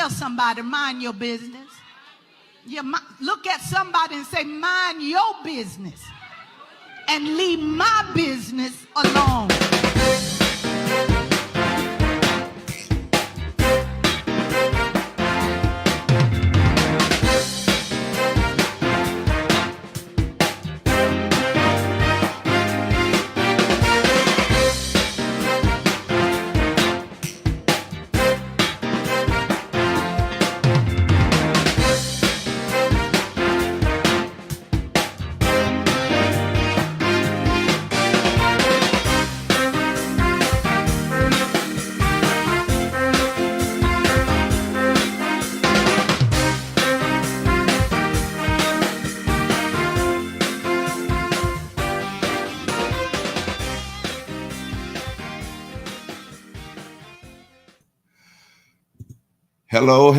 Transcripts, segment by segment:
Tell somebody, mind your business. Look at somebody and say, mind your business. And leave my business alone. Hello,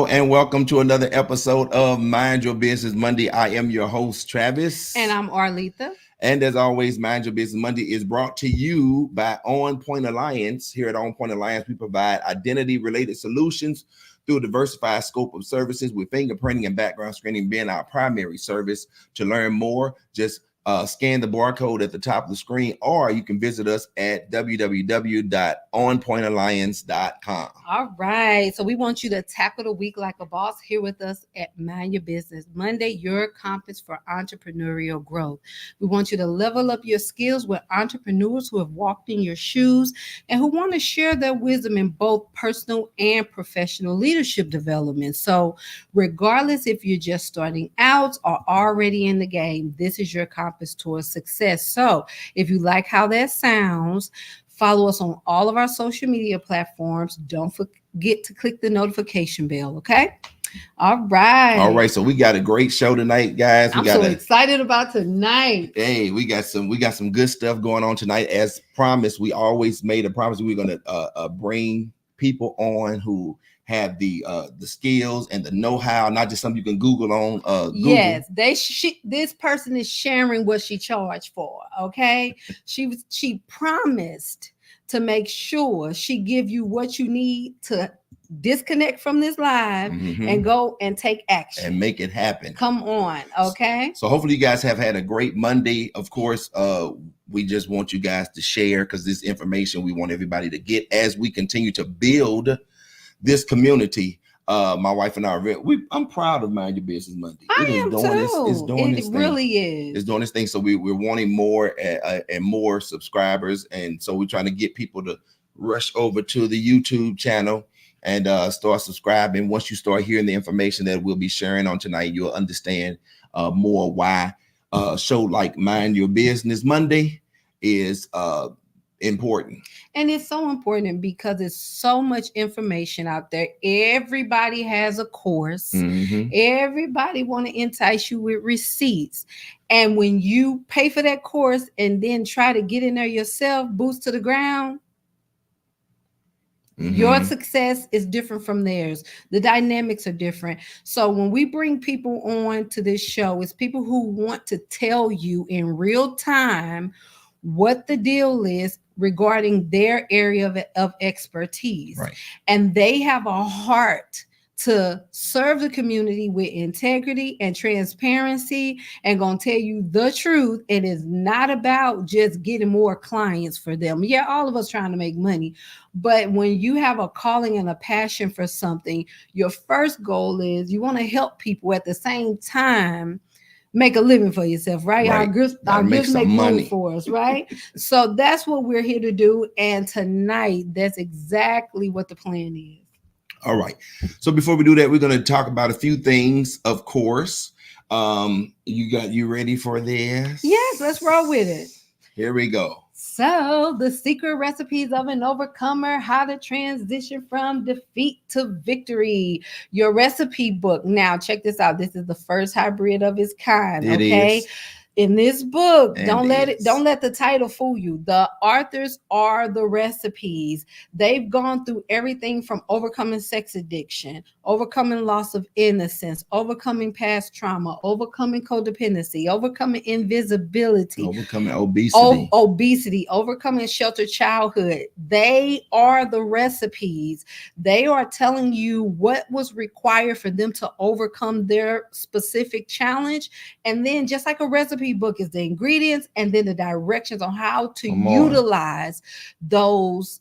and welcome to another episode of Mind Your Business Monday. I am your host, Travis. And I'm Arletha. And as always, Mind Your Business Monday is brought to you by On Point Alliance. Here at On Point Alliance, we provide identity-related solutions through a diversified scope of services, with fingerprinting and background screening being our primary service. To learn more, just scan the barcode at the top of the screen, or you can visit us at www.onpointalliance.com. All right. So we want you to tackle the week like a boss here with us at Mind Your Business Monday, your compass for entrepreneurial growth. We want you to level up your skills with entrepreneurs who have walked in your shoes and who want to share their wisdom in both personal and professional leadership development. So regardless if you're just starting out or already in the game, this is your compass towards success. So if you like how that sounds, follow us on all of our social media platforms. Don't forget to click the notification bell, okay? All right. So we got a great show tonight, guys. I'm so excited about tonight. Hey, we got some good stuff going on tonight. As promised, we always made a promise we're going to bring people on who have the skills and the know-how, not just something you can Google on. Google. Yes, this person is sharing what she charged for. Okay, she promised to make sure she give you what you need to disconnect from this live and go and take action and make it happen. Come on, okay. So hopefully you guys have had a great Monday. Of course, we just want you guys to share, because this information we want everybody to get as we continue to build this community. My wife and I I'm proud of Mind Your Business Monday. It really is. It's doing this thing. So we're wanting more and more subscribers, and so we're trying to get people to rush over to the YouTube channel and start subscribing. Once you start hearing the information that we'll be sharing on tonight, you'll understand more why a show like Mind Your Business Monday is important. And it's so important because there's so much information out there. Everybody has a course. Everybody want to entice you with receipts. And when you pay for that course and then try to get in there yourself, boots to the ground, your success is different from theirs. The dynamics are different. So when we bring people on to this show, it's people who want to tell you in real time what the deal is regarding their area of expertise. Right. And they have a heart to serve the community with integrity and transparency, and gonna tell you the truth. It is not about just getting more clients for them. Yeah, all of us trying to make money, but when you have a calling and a passion for something, your first goal is you want to help people, at the same time make a living for yourself, right? Our gifts make money for us, right? So that's what we're here to do. And tonight, that's exactly what the plan is. All right. So before we do that, we're going to talk about a few things, of course. You ready for this? Yes, let's roll with it. Here we go. So, the secret recipes of an overcomer, how to transition from defeat to victory. Your recipe book. Now, check this out. This is the first hybrid of its kind. It is. In this book, And don't is. let the title fool you. The authors are the recipes. They've gone through everything from overcoming sex addiction, overcoming loss of innocence, overcoming past trauma, overcoming codependency, overcoming invisibility, Overcoming obesity. obesity, overcoming sheltered childhood. They are the recipes. They are telling you what was required for them to overcome their specific challenge. And then just like a recipe book is the ingredients and then the directions on how to utilize those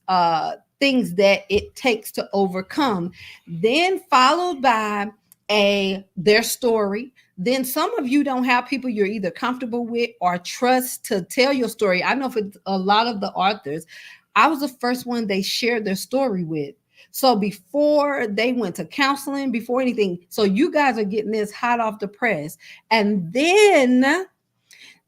things that it takes to overcome. Then followed by their story. Then some of you don't have people you're either comfortable with or trust to tell your story. I know for a lot of the authors, I was the first one they shared their story with. So before they went to counseling, before anything, so you guys are getting this hot off the press. And then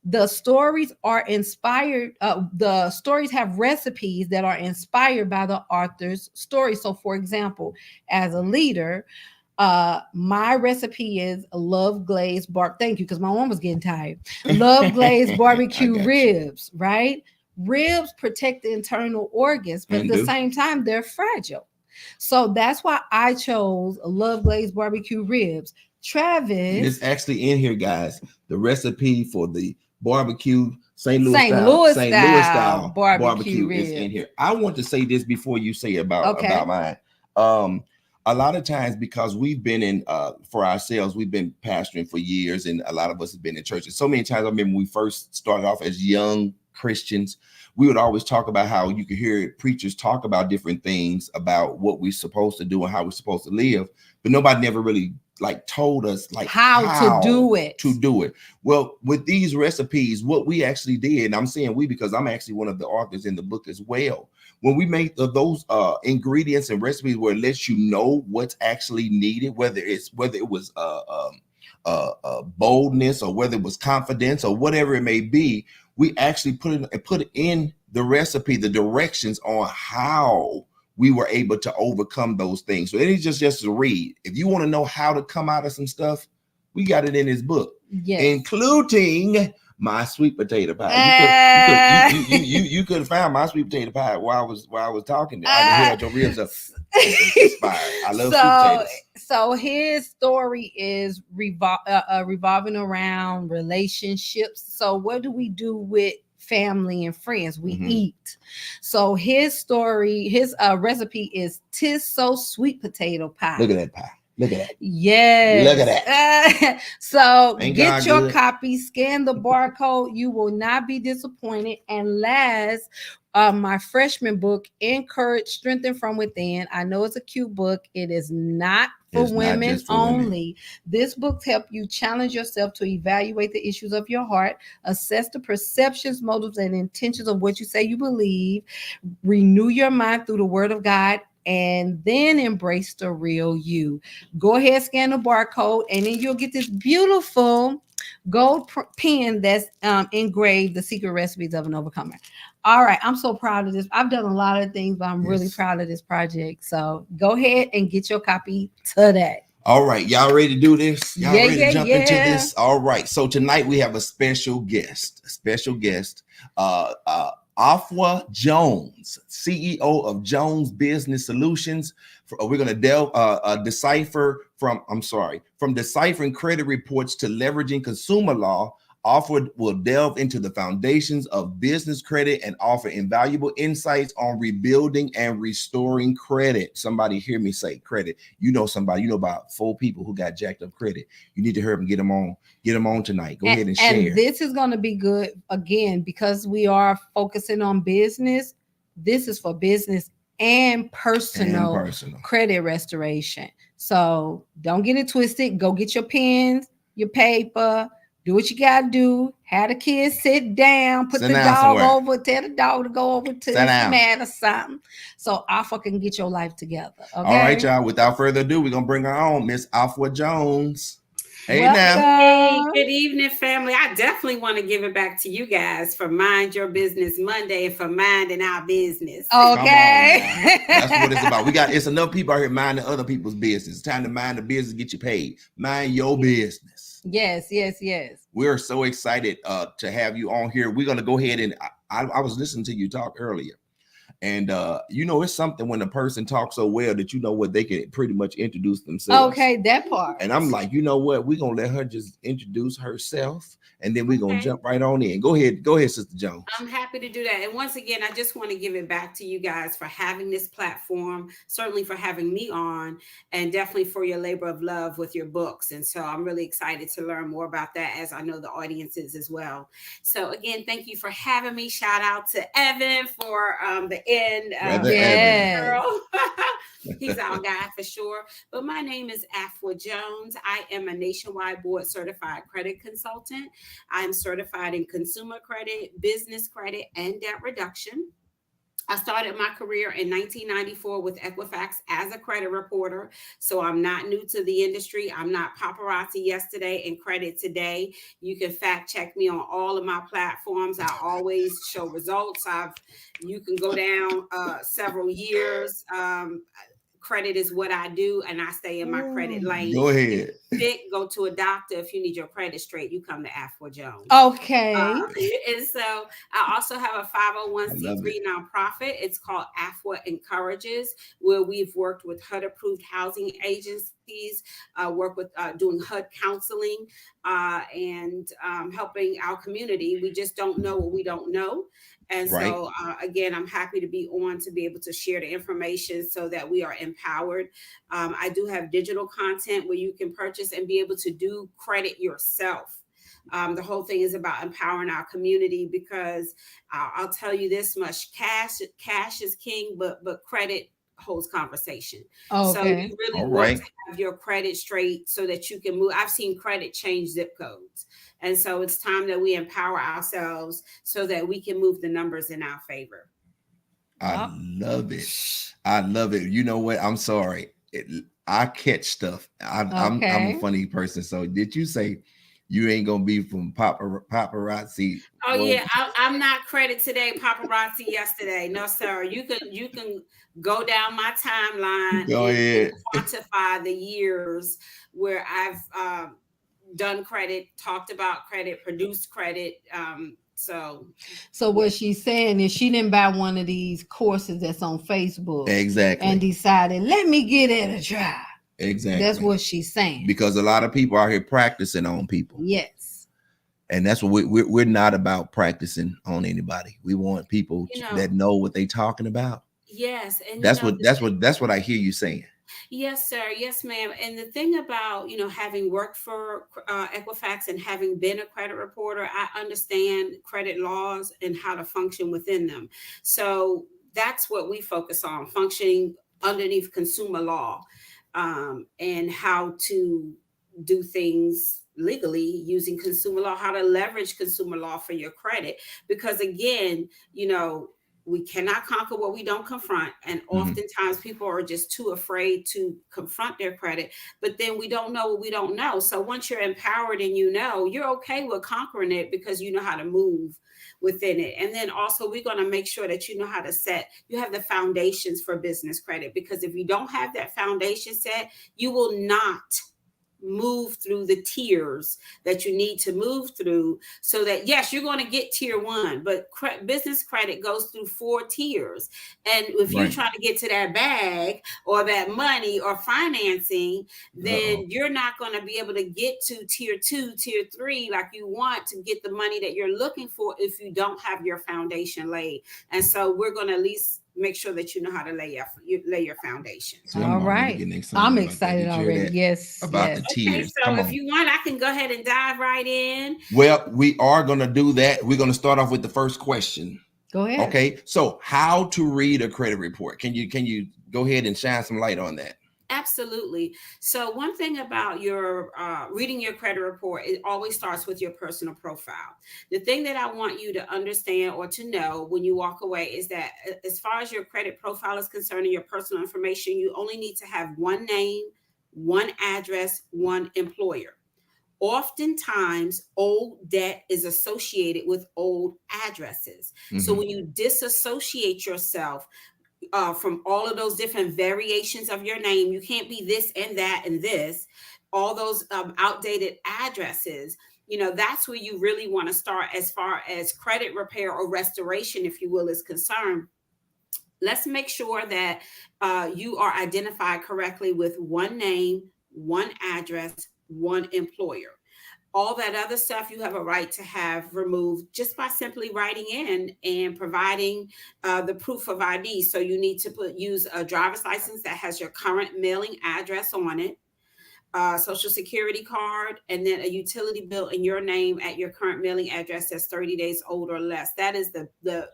the stories are inspired. The stories have recipes that are inspired by the author's story. So for example, as a leader, my recipe is love glazed thank you, because my mom was getting tired. Love glazed barbecue ribs, right? Ribs protect the internal organs, but at the same time, they're fragile. So that's why I chose love glazed barbecue ribs. Travis, it's actually in here, guys. The recipe for the barbecue St. Louis style barbecue is in here. I want to say this before you say about mine. A lot of times, because we've been in for ourselves, we've been pastoring for years, and a lot of us have been in churches. So many times, I remember when we first started off as young Christians, we would always talk about how you could hear preachers talk about different things about what we're supposed to do and how we're supposed to live, but nobody never really told us how to do it. Well, with these recipes, what we actually did, and I'm saying we because I'm actually one of the authors in the book as well. When we make those ingredients and recipes where it lets you know what's actually needed, whether it was boldness or whether it was confidence or whatever it may be, we actually put in the recipe, the directions on how we were able to overcome those things. So it is just to read. If you want to know how to come out of some stuff, we got it in this book, including my sweet potato pie. You could have found my sweet potato pie while I was talking. I heard your ribs up. I love sweet potatoes. So his story is revolving around relationships. So what do we do with family and friends? We eat. So his story, his recipe is "'Tis So Sweet Potato Pie." Look at that pie. Look at that. Yes. Look at that. So get your copy, scan the barcode. You will not be disappointed. And last, my freshman book, Encourage, Strengthen from Within. I know it's a cute book. It is not for women only. This book helps you challenge yourself to evaluate the issues of your heart, assess the perceptions, motives, and intentions of what you say you believe, renew your mind through the word of God, and then embrace the real you. Go ahead, scan the barcode, and then you'll get this beautiful gold pen that's engraved, The Secret Recipes of an Overcomer. All right, I'm so proud of this. I've done a lot of things, but I'm really proud of this project. So go ahead and get your copy today. All right, y'all ready to do this? Y'all ready to jump into this? All right, so tonight we have a special guest. Afua Jones, CEO of Jones Business Solutions. We're going to decipher from deciphering credit reports to leveraging consumer law. Afua will delve into the foundations of business credit and offer invaluable insights on rebuilding and restoring credit. Somebody hear me say credit. You know about 4 people who got jacked up credit. You need to hurry up and get them on tonight. Go ahead and share. And this is going to be good again because we are focusing on business. This is for business and personal credit restoration. So don't get it twisted. Go get your pens, your paper. Do what you got to do. Have the kids sit down, put the dog over, tell the dog to go over to his mat or something. So Afua can get your life together. Okay? All right, y'all. Without further ado, we're going to bring her on, Miss Afua Jones. Hey, welcome. Now. Hey, good evening, family. I definitely want to give it back to you guys for Mind Your Business Monday and for minding our business. Okay. That's what it's about. It's enough people out here minding other people's business. It's time to mind the business, get you paid. Mind your business. Yes, yes, yes. We're so excited to have you on here. We're going to go ahead and I was listening to you talk earlier. And it's something when a person talks so well that what they can pretty much introduce themselves. Okay, that part. And I'm like, you know what? We're gonna let her just introduce herself, and then we're gonna jump right on in. Go ahead, Sister Jones. I'm happy to do that. And once again, I just want to give it back to you guys for having this platform, certainly for having me on, and definitely for your labor of love with your books. And so I'm really excited to learn more about that, as I know the audience is as well. So again, thank you for having me. Shout out to Evan for the end. Girl. He's our guy for sure. But my name is Afua Jones. I am a nationwide board certified credit consultant. I'm certified in consumer credit, business credit, and debt reduction. I started my career in 1994 with Equifax as a credit reporter. So I'm not new to the industry. I'm not paparazzi yesterday and credit today. You can fact check me on all of my platforms. I always show results. You can go down several years. Credit is what I do, and I stay in my credit lane. Go ahead. Go to a doctor. If you need your credit straight, you come to Afua Jones. Okay. And so I also have a 501c3 nonprofit. It's called Afua Encourages, where we've worked with HUD-approved housing agencies, work with doing HUD counseling, and helping our community. We just don't know what we don't know. And so, again, I'm happy to be on to be able to share the information so that we are empowered. I do have digital content where you can purchase and be able to do credit yourself. The whole thing is about empowering our community, because I'll tell you this much: cash is king, but credit holds conversation. Okay. So you really want to have your credit straight so that you can move. I've seen credit change zip codes. And so it's time that we empower ourselves so that we can move the numbers in our favor. I love it. I love it. You know what? I'm sorry. I catch stuff. I'm a funny person. So did you say you ain't going to be from paparazzi? Oh, yeah. I'm not credit today, paparazzi yesterday. No, sir. You can go down my timeline and quantify the years where I've done credit, talked about credit, produced credit. So what she's saying is she didn't buy one of these courses that's on Facebook. Exactly. And decided, let me get it a try. Exactly. That's what she's saying. Because a lot of people are here practicing on people. Yes. And that's what we're not about practicing on anybody. We want people that know what they're talking about. Yes. And that's what I hear you saying. Yes, sir. Yes, ma'am. And the thing about, having worked for Equifax and having been a credit reporter, I understand credit laws and how to function within them. So that's what we focus on, functioning underneath consumer law, and how to do things legally using consumer law, how to leverage consumer law for your credit. Because again, we cannot conquer what we don't confront. And oftentimes people are just too afraid to confront their credit, but then we don't know what we don't know. So once you're empowered and you're okay with conquering it because you know how to move within it. And then also we're going to make sure that you know how to you have the foundations for business credit, because if you don't have that foundation set, you will not move through the tiers that you need to move through, so that yes, you're going to get tier 1, but business credit goes through 4 tiers. And if you're trying to get to that bag or that money or financing, then you're not going to be able to get to tier 2, tier 3 like you want to get the money that you're looking for if you don't have your foundation laid. And so we're going to at least make sure that you know how to lay your foundation. So all right. I'm excited already. Yes. About the tiers. Okay, so if you want, I can go ahead and dive right in. Well, we are going to do that. We're going to start off with the first question. Go ahead. Okay. So how to read a credit report. Can you go ahead and shine some light on that? Absolutely. So one thing about your reading your credit report, it always starts with your personal profile. The thing that I want you to understand or to know when you walk away is that as far as your credit profile is concerned and your personal information, you only need to have one name, one address, one employer. Oftentimes, old debt is associated with old addresses. So when you disassociate yourself from all of those different variations of your name, you can't be this and that and this. all those outdated addresses, that's where you really want to start as far as credit repair or restoration, if you will, is concerned. Let's make sure that you are identified correctly with one name, one address, one employer. All that other stuff you have a right to have removed just by simply writing in and providing the proof of ID. So you need to use a driver's license that has your current mailing address on it, social security card, and then a utility bill in your name at your current mailing address that's 30 days old or less. That is the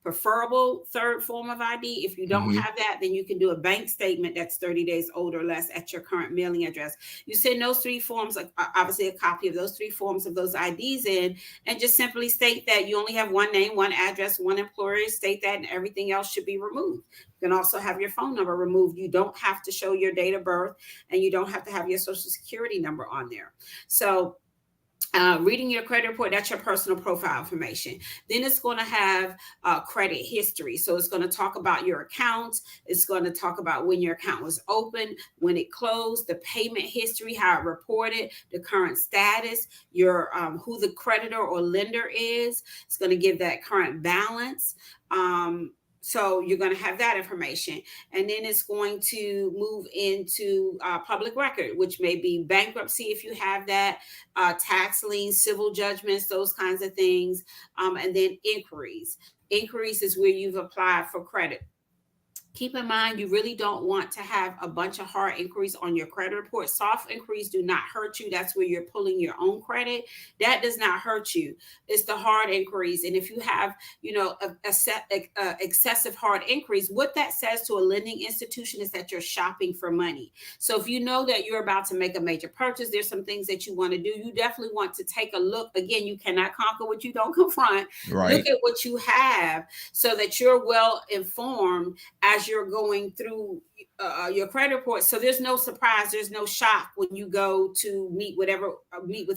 preferable third form of ID. If you don't have that, then you can do a bank statement that's 30 days old or less at your current mailing address. You send those three forms, obviously a copy of those three forms of those IDs in, and just simply state that you only have one name, one address, one employer. State that, and everything else should be removed. You can also have your phone number removed. You don't have to show your date of birth, and you don't have to have your social security number on there. So reading your credit report, that's your personal profile information. Then it's going to have credit history. So it's going to talk about your accounts. It's going to talk about when your account was open, when it closed, the payment history, how it reported, the current status, your who the creditor or lender is. It's going to give that current balance. So you're going to have that information. And then it's going to move into public record, which may be bankruptcy if you have that, tax liens, civil judgments, those kinds of things. And then inquiries. Inquiries is where you've applied for credit. Keep in mind, you really don't want to have a bunch of hard inquiries on your credit report. Soft inquiries do not hurt you. That's where you're pulling your own credit. That does not hurt you. It's the hard inquiries. And if you have, excessive hard inquiries, what that says to a lending institution is that you're shopping for money. So if you know that you're about to make a major purchase, there's some things that you want to do. You definitely want to take a look. Again, you cannot conquer what you don't confront. Right. Look at what you have so that you're well informed as you're going through your credit report. So there's no surprise, there's no shock when you go to meet with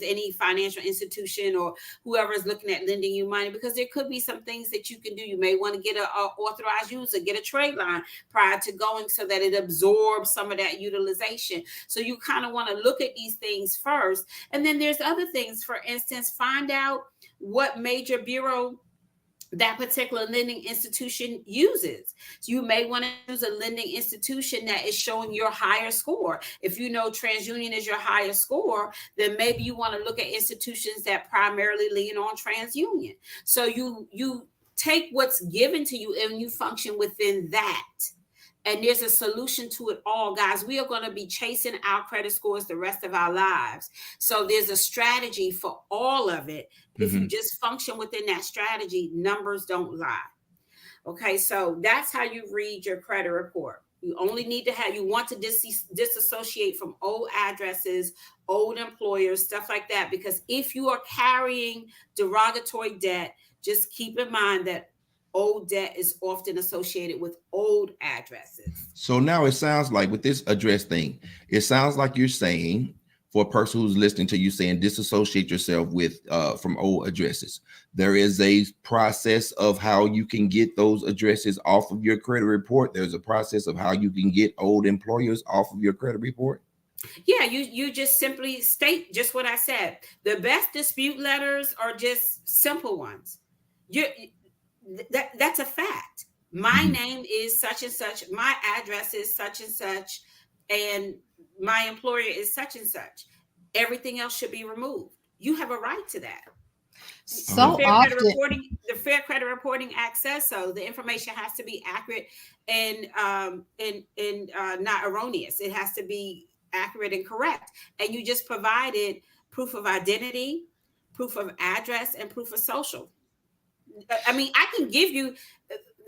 any financial institution or whoever is looking at lending you money, because there could be some things that you can do. You may want to get an authorized user, get a trade line prior to going so that it absorbs some of that utilization. So you kind of want to look at these things first. And then there's other things. For instance, find out what major bureau that particular lending institution uses. So you may want to use a lending institution that is showing your higher score. If you know TransUnion is your higher score, then maybe you want to look at institutions that primarily lean on TransUnion. So you take what's given to you and you function within that. And there's a solution to it all, guys. We are going to be chasing our credit scores the rest of our lives. So there's a strategy for all of it. If you just function within that strategy, numbers don't lie. Okay, so that's how you read your credit report. You only need to you want to disassociate from old addresses, old employers, stuff like that. Because if you are carrying derogatory debt, just keep in mind that old debt is often associated with old addresses. So now it sounds like with this address thing, it sounds like you're saying, for a person who's listening to you, saying disassociate yourself with from old addresses. There is a process of how you can get those addresses off of your credit report. There's a process of how you can get old employers off of your credit report. Yeah, you just simply state just what I said. The best dispute letters are just simple ones. That's a fact. My name is such and such. My address is such and such. And my employer is such and such. Everything else should be removed. You have a right to that. So the Fair Credit Reporting Act says so. The information has to be accurate and not erroneous. It has to be accurate and correct. And you just provided proof of identity, proof of address, and proof of social. I mean, I can give you,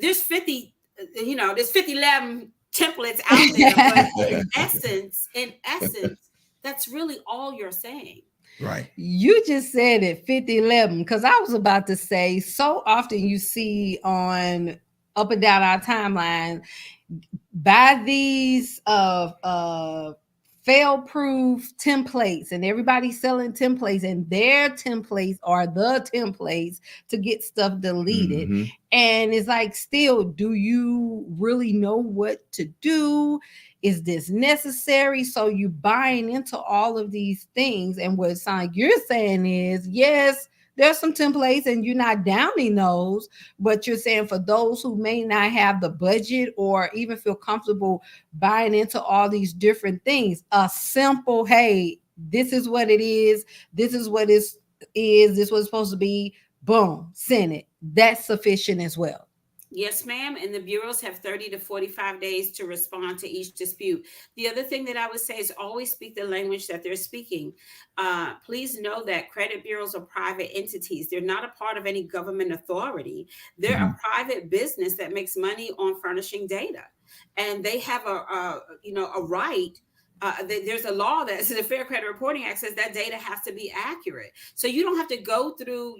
there's 50 templates out there, but in essence, that's really all you're saying. Right. You just said it, 5011, because I was about to say, so often you see on up and down our timeline, buy these fail-proof templates, and everybody's selling templates, and their templates are the templates to get stuff deleted. Mm-hmm. And it's like, still, do you really know what to do? Is this necessary? So you buying into all of these things, and what it sounds like you're saying is, yes, there's some templates and you're not downing those, but you're saying for those who may not have the budget or even feel comfortable buying into all these different things, a simple, hey, this is what it is, this is what this is what it's supposed to be, boom, send it. That's sufficient as well. Yes, ma'am. And the bureaus have 30 to 45 days to respond to each dispute. The other thing that I would say is always speak the language that they're speaking. Please know that credit bureaus are private entities. They're not a part of any government authority. They're a private business that makes money on furnishing data. And they have a right. There's a law that the Fair Credit Reporting Act says that data has to be accurate. So you don't have to go through,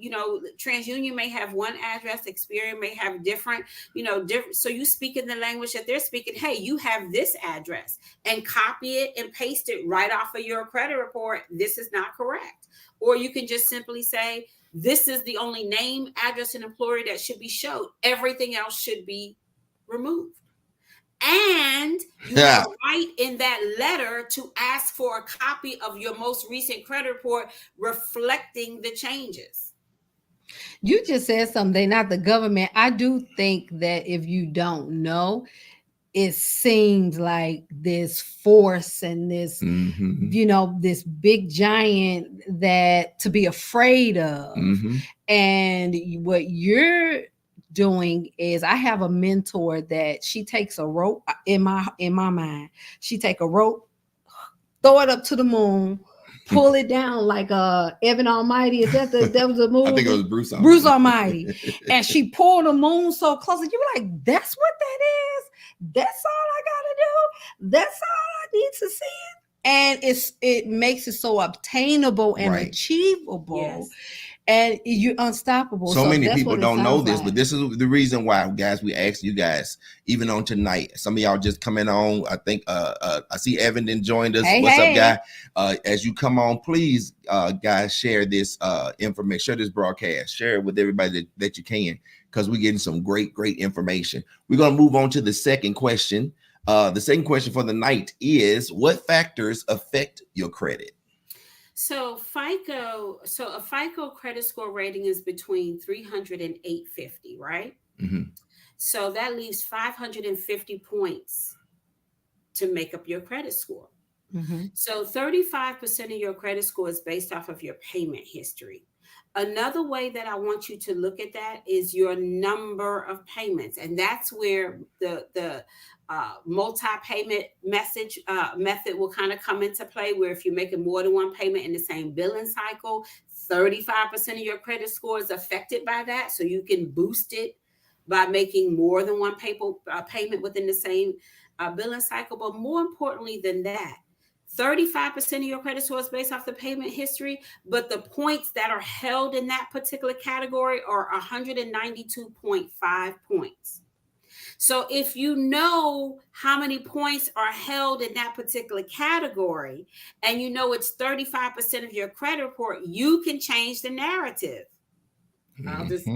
TransUnion may have one address, Experian may have different. So you speak in the language that they're speaking. Hey, you have this address, and copy it and paste it right off of your credit report. This is not correct. Or you can just simply say, this is the only name, address, and employer that should be showed. Everything else should be removed. And you have a right in that letter to ask for a copy of your most recent credit report reflecting the changes. You just said something, they're not the government. I do think that if you don't know, it seems like this force and this, this big giant that to be afraid of. And what you're doing is, I have a mentor that she takes a rope in my mind. She take a rope, throw it up to the moon, pull it down like Evan Almighty. Is that was a movie? I think it was Bruce Almighty. And she pulled the moon so close, and you were like, that's what that is? That's all I gotta do? That's all I need to see it? And it makes it so obtainable and achievable. Yes. And you're unstoppable. So many people don't know this, but this is the reason why, guys, we asked you guys, even on tonight. Some of y'all just coming on. I think I see Evan then joined us. What's up, guy? As you come on, please, guys, share this information, share this broadcast, share it with everybody that you can, because we're getting some great information. We're going to move on to the second question. The second question for the night is, what factors affect your credit? So a FICO credit score rating is between 300 and 850, right? So that leaves 550 points to make up your credit score. So 35% of your credit score is based off of your payment history. Another way that I want you to look at that is your number of payments. And that's where the multi-payment method will kind of come into play, where if you're making more than one payment in the same billing cycle, 35% of your credit score is affected by that. So you can boost it by making more than one payment within the same billing cycle. But more importantly than that, 35% of your credit score is based off the payment history, but the points that are held in that particular category are 192.5 points. So if you know how many points are held in that particular category, and you know it's 35% of your credit report, you can change the narrative. I'll just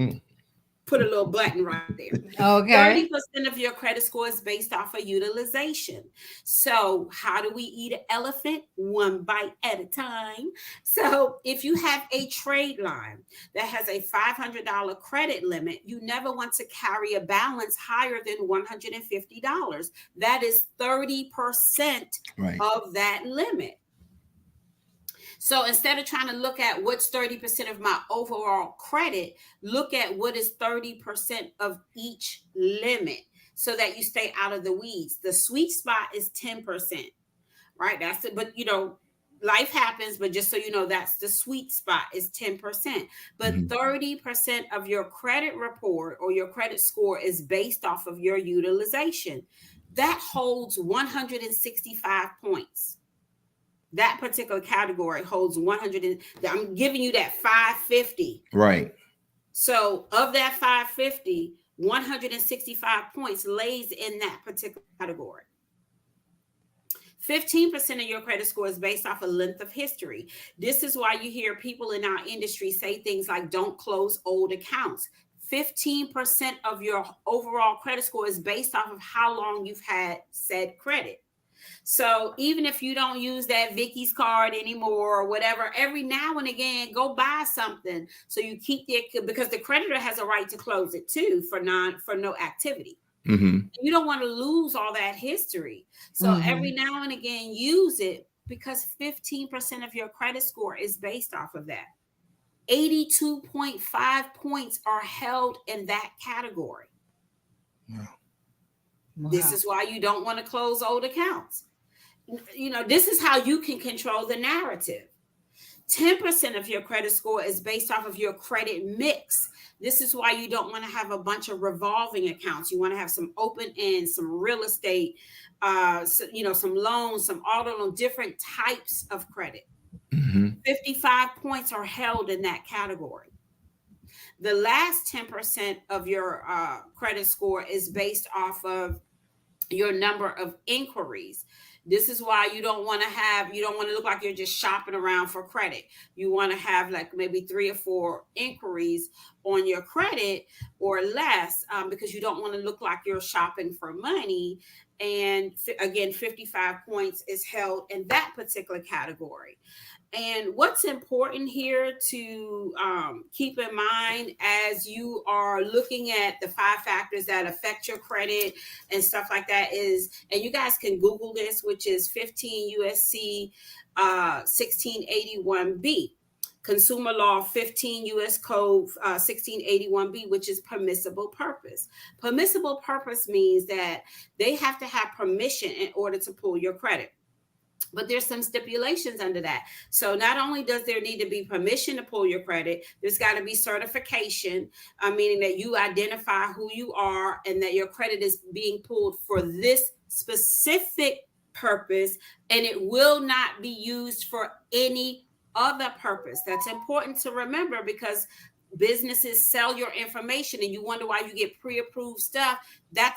put a little button right there. Okay. 30% of your credit score is based off of utilization. So how do we eat an elephant? One bite at a time. So if you have a trade line that has a $500 credit limit, you never want to carry a balance higher than $150. That is 30% of that limit. So instead of trying to look at what's 30% of my overall credit, look at what is 30% of each limit so that you stay out of the weeds. The sweet spot is 10%, right? That's it. But, life happens, but just so you know, that's the sweet spot is 10%. But 30% of your credit report or your credit score is based off of your utilization. That holds 165 points. That particular category holds 100. I'm giving you that 550. Right. So of that 550, 165 points lays in that particular category. 15% of your credit score is based off a length of history. This is why you hear people in our industry say things like don't close old accounts. 15% of your overall credit score is based off of how long you've had said credit. So even if you don't use that Vicky's card anymore or whatever, every now and again, go buy something so you keep because the creditor has a right to close it too for no activity. Mm-hmm. You don't want to lose all that history. So every now and again, use it because 15% of your credit score is based off of that. 82.5 points are held in that category. Wow. This is why you don't want to close old accounts. You know, this is how you can control the narrative. 10% of your credit score is based off of your credit mix. This is why you don't want to have a bunch of revolving accounts. You want to have some open end, some real estate, some loans, some auto loan, different types of credit. 55 points are held in that category. The last 10% of your credit score is based off of your number of inquiries. This is why you don't want to look like you're just shopping around for credit. You want to have like maybe 3 or 4 inquiries on your credit or less, because you don't want to look like you're shopping for money. And again, 55 points is held in that particular category. And what's important here to keep in mind as you are looking at the 5 factors that affect your credit and stuff like that is, and you guys can Google this, which is 15 USC 1681B, Consumer Law 15 U.S. Code 1681B, which is permissible purpose. Permissible purpose means that they have to have permission in order to pull your credit. But there's some stipulations under that. So not only does there need to be permission to pull your credit, there's got to be certification, meaning that you identify who you are and that your credit is being pulled for this specific purpose, and it will not be used for any other purpose. That's important to remember because businesses sell your information and you wonder why you get pre-approved stuff. That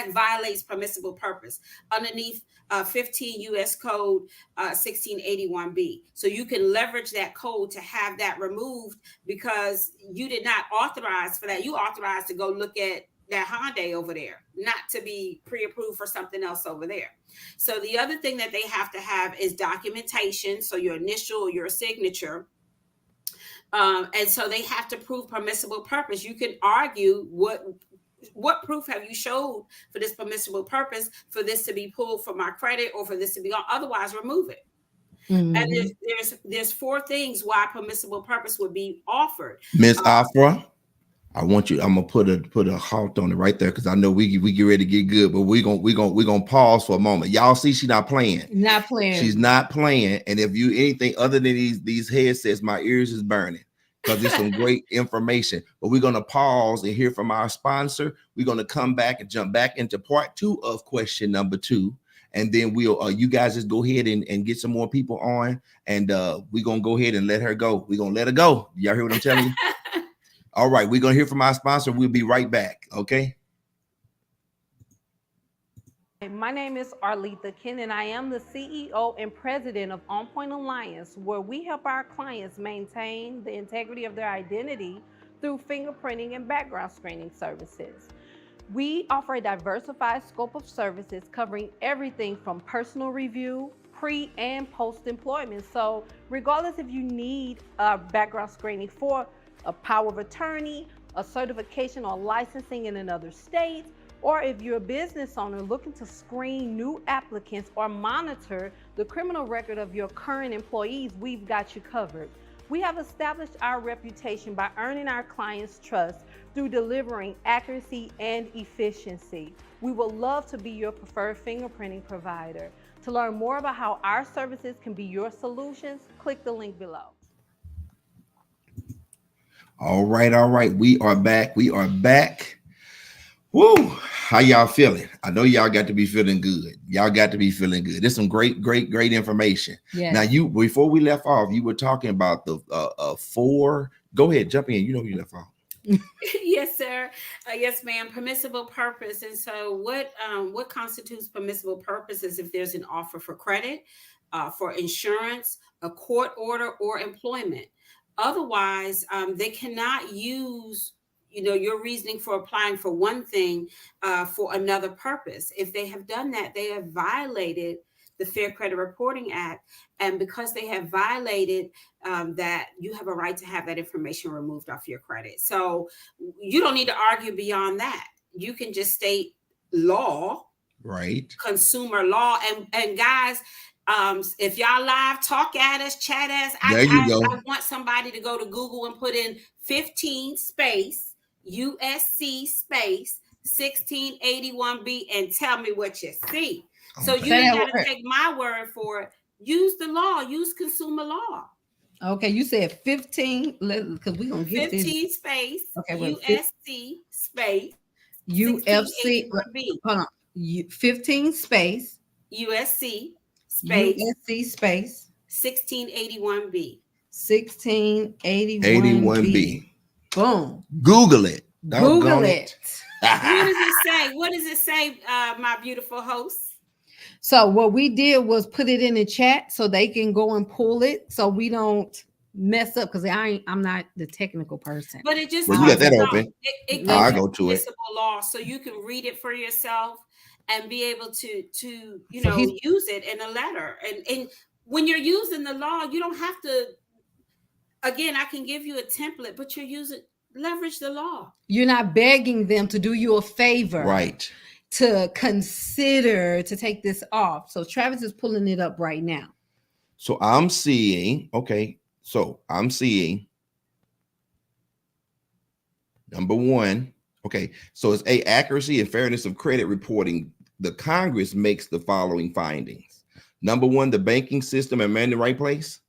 violates permissible purpose underneath 15 U.S. Code 1681B. So you can leverage that code to have that removed because you did not authorize for that. You authorized to go look at that Hyundai over there, not to be pre-approved for something else over there. So the other thing that they have to have is documentation. So your initial, your signature. And so they have to prove permissible purpose. You can argue what proof have you showed for this permissible purpose for this to be pulled from my credit or for this to be on, otherwise remove it. And there's 4 things why permissible purpose would be offered. Miss Afua, I want you. I'm gonna put a halt on it right there because I know we get ready to get good, but we're gonna pause for a moment. Y'all see, she's not playing. Not playing. She's not playing. And if you anything other than these headsets, my ears is burning because there's some great information. But we're gonna pause and hear from our sponsor. We're gonna come back and jump back into part 2 of question number 2. And then we'll you guys just go ahead and get some more people on, and we're gonna go ahead and let her go. We're gonna let her go. Y'all hear what I'm telling you? All right, we're gonna hear from our sponsor. We'll be right back. Okay. My name is Arletha and I am the CEO and president of On Point Alliance, where we help our clients maintain the integrity of their identity through fingerprinting and background screening services. We offer a diversified scope of services covering everything from personal review, pre and post-employment. So regardless if you need background screening for a power of attorney, a certification or licensing in another state, or if you're a business owner looking to screen new applicants or monitor the criminal record of your current employees, we've got you covered. We have established our reputation by earning our clients' trust through delivering accuracy and efficiency. We would love to be your preferred fingerprinting provider. To learn more about how our services can be your solutions, click the link below. All right. We are back. Woo! How y'all feeling? I know y'all got to be feeling good. There's some great information. Yes. Now, before we left off, you were talking about the 4. Go ahead, jump in. You know who you left off. Yes, sir. Yes, ma'am. Permissible purpose. And so, what constitutes permissible purpose is if there's an offer for credit, for insurance, a court order, or employment. Otherwise, they cannot use your reasoning for applying for one thing for another purpose. If they have done that, they have violated the Fair Credit Reporting Act, and because they have violated that, you have a right to have that information removed off your credit. So you don't need to argue beyond that. You can just state law, Right. consumer law, and guys, if y'all live, talk at us, chat us. There you go. I want somebody to go to Google and put in 15 space USC space 1681B and tell me what you see. So you ain't got to take my word for it. Use the law. Use consumer law. Okay, you said 15, because we're going to get 15 this. space, Okay, well, USC space, UFC, hold on, 15 space, USC space, USC space, 1681B. 1681B. Boom. Google it. Google it. What does it say? What does it say, my beautiful host? So what we did was put it in the chat so they can go and pull it so we don't mess up, because I'm not the technical person. But it just you got that open. It gives I go to it. Law, so you can read it for yourself and be able to use it in a letter. And when you're using the law, you don't have to. Again, I can give you a template, but you're using leverage the law. You're not begging them to do you a favor, right? To consider to take this off. So Travis is pulling it up right now. So I'm seeing, okay. So I'm seeing number one. Okay. So it's accuracy and fairness of credit reporting. The Congress makes the following findings. Number one, the banking system, am I in the right place?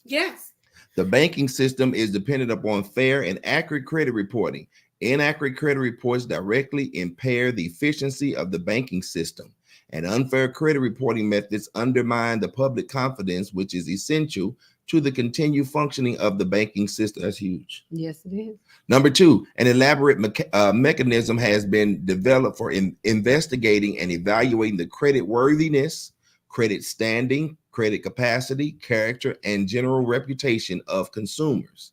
Yes. The banking system is dependent upon fair and accurate credit reporting. Inaccurate credit reports directly impair the efficiency of the banking system, and unfair credit reporting methods undermine the public confidence, which is essential to the continued functioning of the banking system. That's huge. Yes, it is. Number two, an elaborate mechanism has been developed for investigating and evaluating the credit worthiness, credit standing, credit capacity, character, and general reputation of consumers.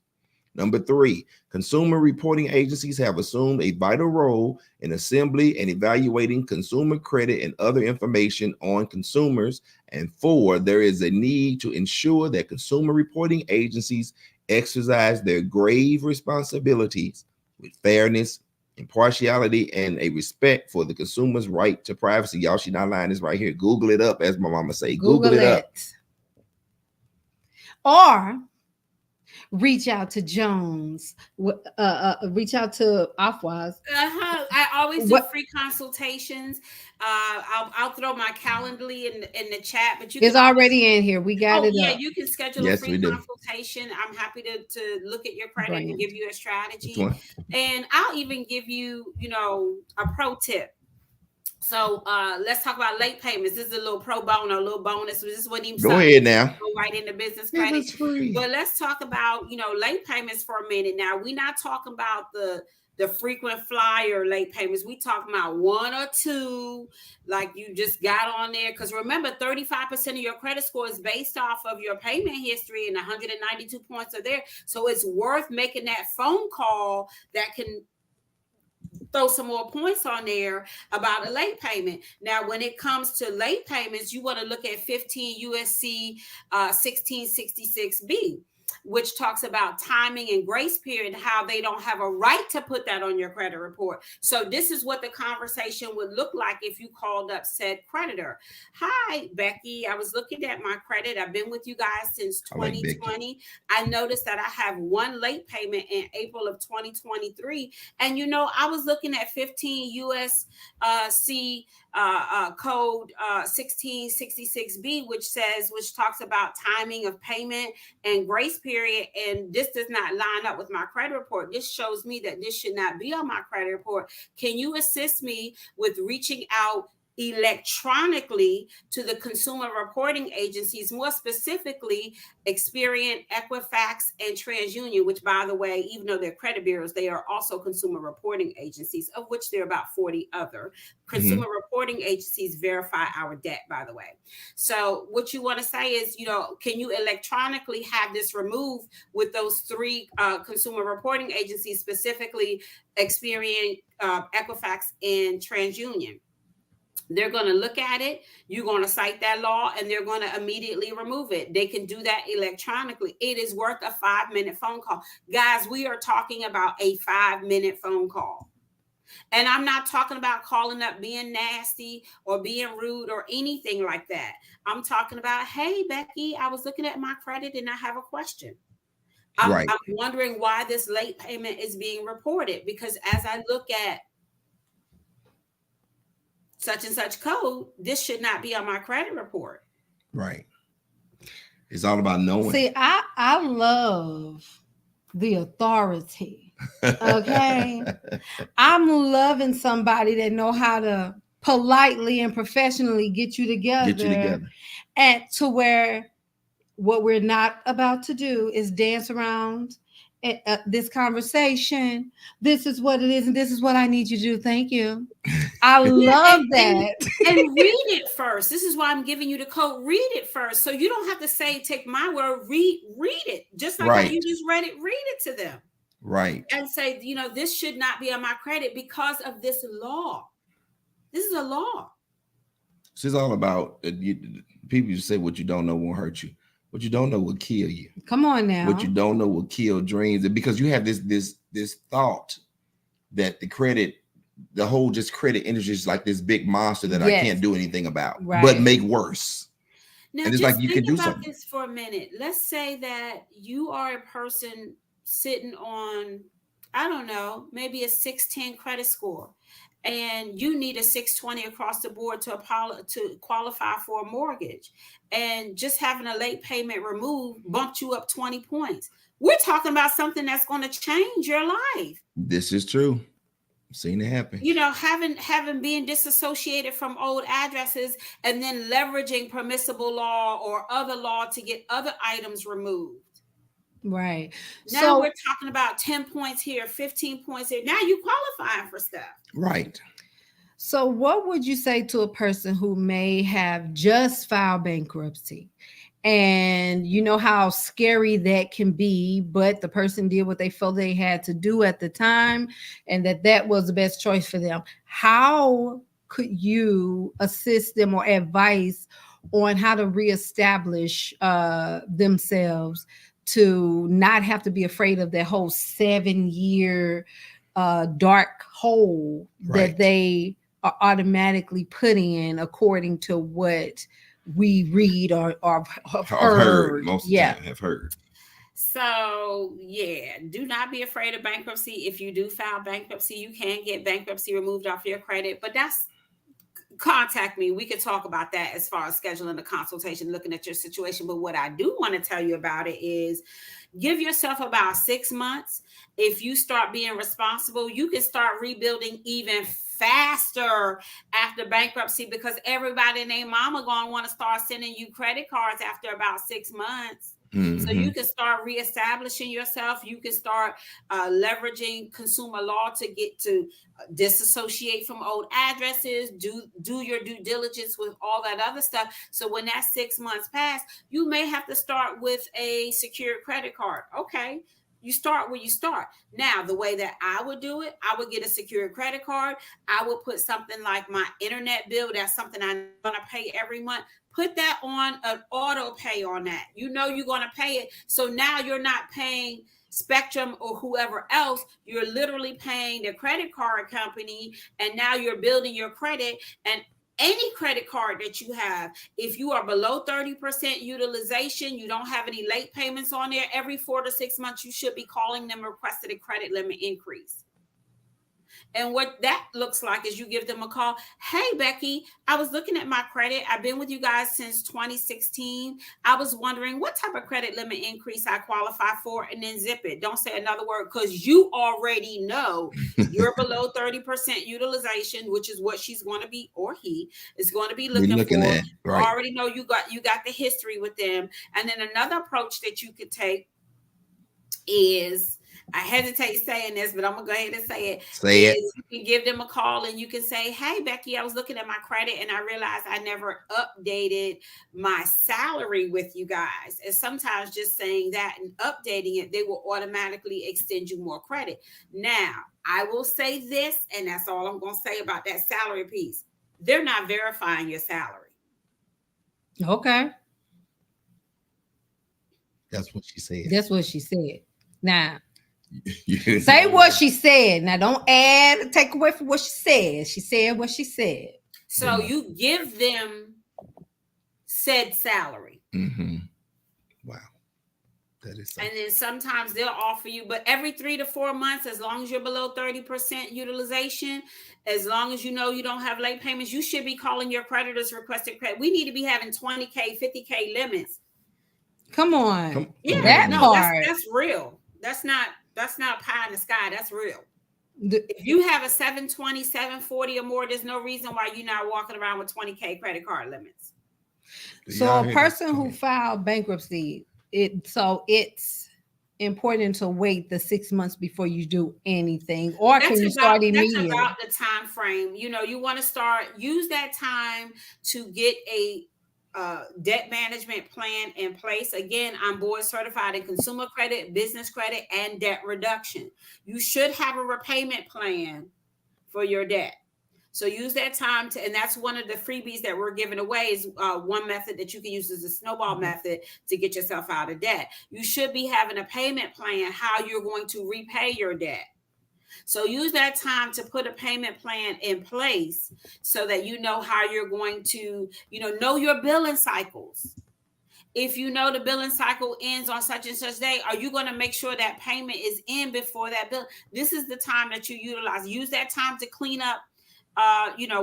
Number three, consumer reporting agencies have assumed a vital role in assembling and evaluating consumer credit and other information on consumers. And four, there is a need to ensure that consumer reporting agencies exercise their grave responsibilities with fairness, impartiality, and a respect for the consumer's right to privacy. Y'all, she not lying, this right here. Google it up, as my mama say. Google it up. Or reach out to Jones, reach out to Afua. I always do free consultations. I'll throw my Calendly in the chat, but you it's already in here. We got it. Yeah, up. You can schedule a free consultation. I'm happy to look at your credit and give you a strategy, and I'll even give you, a pro tip. So let's talk about late payments. This is a little pro bono, a little bonus. This wasn't even go ahead now. Go right into business credit. But let's talk about late payments for a minute. Now, we're not talking about the frequent flyer late payments. We talking about one or two, like you just got on there. Because remember, 35% of your credit score is based off of your payment history, and 192 points are there. So it's worth making that phone call that can throw some more points on there about a late payment. Now, when it comes to late payments, you want to look at 15 USC 1666B, which talks about timing and grace period, how they don't have a right to put that on your credit report. So this is what the conversation would look like if you called up said creditor. Hi, Becky. I was looking at my credit. I've been with you guys since 2020. I noticed that I have one late payment in April of 2023. And, I was looking at 15 USC code 1666B, which talks about timing of payment and grace period, and this does not line up with my credit report. This shows me that this should not be on my credit report. Can you assist me with reaching out electronically to the consumer reporting agencies, more specifically Experian, Equifax, and TransUnion, which, by the way, even though they're credit bureaus, they are also consumer reporting agencies, of which there are about 40 other. Consumer reporting agencies verify our debt, by the way. So what you want to say is, can you electronically have this removed with those 3 consumer reporting agencies, specifically Experian, Equifax, and TransUnion? They're going to look at it. You're going to cite that law, and they're going to immediately remove it. They can do that electronically. It is worth a 5-minute phone call. Guys, we are talking about a 5-minute phone call. And I'm not talking about calling up being nasty or being rude or anything like that. I'm talking about, hey, Becky, I was looking at my credit and I have a question. I'm wondering why this late payment is being reported, because as I look at such and such code, this should not be on my credit report. Right. It's all about knowing. See, I love the authority. Okay. I'm loving somebody that know how to politely and professionally get you together. And to where what we're not about to do is dance around this conversation. This is what it is, and this is what I need you to do. Thank you. I love that. And read it first. This is why I'm giving you the code. Read it first. So you don't have to say, take my word, read it. Just like how you just read it to them. Right. And say, this should not be on my credit because of this law. This is a law. It's all about, people say what you don't know won't hurt you. What you don't know will kill you. Come on now. What you don't know will kill dreams. And because you have this thought that the whole just credit industry is like this big monster that I can't do anything about, but make worse. Now, and it's just like you can do about something. This for a minute. Let's say that you are a person sitting on, I don't know, maybe a 610 credit score, and you need a 620 across the board to qualify for a mortgage, and just having a late payment removed bumped you up 20 points. We're talking about something that's going to change your life. This is true. I've seen it happen. Having being disassociated from old addresses and then leveraging permissible law or other law to get other items removed. Right. Now we're talking about 10 points here, 15 points here. Now you qualifying for stuff. Right. So what would you say to a person who may have just filed bankruptcy? And you know how scary that can be, but the person did what they felt they had to do at the time, and that was the best choice for them. How could you assist them or advise on how to reestablish themselves to not have to be afraid of that whole 7-year dark hole that they are automatically put in according to what we read or have heard. Most of the time have heard. So do not be afraid of bankruptcy. If you do file bankruptcy, you can get bankruptcy removed off your credit, but contact me. We could talk about that as far as scheduling a consultation, looking at your situation. But what I do want to tell you about it is give yourself about 6 months. If you start being responsible, you can start rebuilding even faster after bankruptcy, because everybody and their mama going to want to start sending you credit cards after about 6 months. So you can start reestablishing yourself. You can start leveraging consumer law to get to disassociate from old addresses, do your due diligence with all that other stuff. So when that 6 months pass, you may have to start with a secured credit card. Okay. You start where you start. Now, the way that I would do it, I would get a secured credit card. I would put something like my internet bill. That's something I'm going to pay every month. Put that on an auto pay on that. You're going to pay it. So now you're not paying Spectrum or whoever else. You're literally paying the credit card company. And now you're building your credit. And any credit card that you have, if you are below 30% utilization, you don't have any late payments on there, every 4 to 6 months, you should be calling them requested a credit limit increase. And what that looks like is you give them a call. Hey, Becky, I was looking at my credit. I've been with you guys since 2016. I was wondering what type of credit limit increase I qualify for, and then zip it. Don't say another word, because you already know you're below 30% utilization, which is what she's going to be, or he is going to be looking for. At, right. You already know you got the history with them. And then another approach that you could take is, I hesitate saying this, but I'm gonna go ahead and say it. You can give them a call and you can say, hey, Becky, I was looking at my credit and I realized I never updated my salary with you guys. And sometimes just saying that and updating it, they will automatically extend you more credit. Now, I will say this, and that's all I'm gonna say about that salary piece. They're not verifying your salary. Okay. That's what she said. That's what she said. Now, say what she said. Now, don't add or take away from what she said. She said what she said. So you give them said salary. Mm-hmm. Wow. That is something. And then sometimes they'll offer you, but every 3 to 4 months, as long as you're below 30% utilization, as long as you know you don't have late payments, you should be calling your creditors requesting credit. We need to be having 20K, 50K limits. Come on. Yeah, that's real. That's not pie in the sky. That's real. If you have a 720, 740 or more, there's no reason why you're not walking around with 20K credit card limits. So a person who filed bankruptcy, it's important to wait the 6 months before you do anything, or can you start immediately? That's about the time frame. You know, you want to use that time to get a debt management plan in place. Again, I'm board certified in consumer credit, business credit, and debt reduction. You should have a repayment plan for your debt. So use that time and that's one of the freebies that we're giving away is one method that you can use is the snowball method to get yourself out of debt. You should be having a payment plan, how you're going to repay your debt. So use that time to put a payment plan in place so that you know how you're going to, know your billing cycles. If you know the billing cycle ends on such and such day, are you going to make sure that payment is in before that bill? This is the time that you utilize. Use that time to clean up